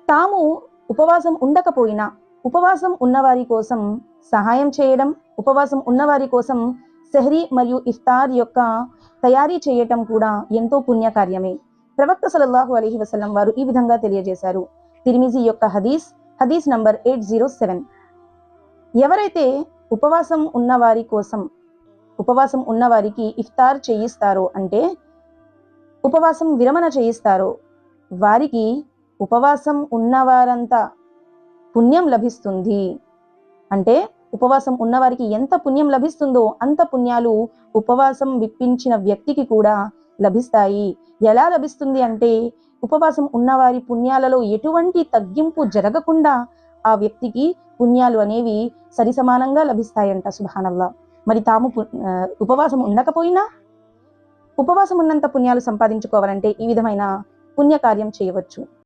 తాము ఉపవాసం ఉండకపోయినా ఉపవాసం ఉన్నవారి కోసం సహాయం చేయడం, ఉపవాసం ఉన్నవారి కోసం సెహరీ మరియు ఇఫ్తార్ యొక్క తయారీ చేయటం కూడా ఎంతో పుణ్యకార్యమే. ప్రవక్త సల్లల్లాహు అలైహి వసల్లం వారు ఈ విధంగా తెలియజేశారు. తిర్మిజీ యొక్క హదీస్ నంబర్ 807. ఎవరైతే ఉపవాసం ఉన్నవారికి ఇఫ్తార్ చేయిస్తారో, అంటే ఉపవాసం విరమణ చేయిస్తారో, వారికి ఉపవాసం ఉన్నవారంతా పుణ్యం లభిస్తుంది. అంటే ఉపవాసం ఉన్నవారికి ఎంత పుణ్యం లభిస్తుందో అంత పుణ్యాలు ఉపవాసం విప్పించిన వ్యక్తికి కూడా లభిస్తాయి. ఎలా లభిస్తుంది అంటే, ఉపవాసం ఉన్నవారి పుణ్యాలలో ఎటువంటి తగ్గింపు జరగకుండా ఆ వ్యక్తికి పుణ్యాలు అనేవి సరిసమానంగా లభిస్తాయంట. సుబ్హానల్లాహ్. మరి తాము ఉపవాసం ఉండకపోయినా ఉపవాసం ఉన్నంత పుణ్యాలు సంపాదించుకోవాలంటే ఈ విధమైన పుణ్యకార్యం చేయవచ్చు.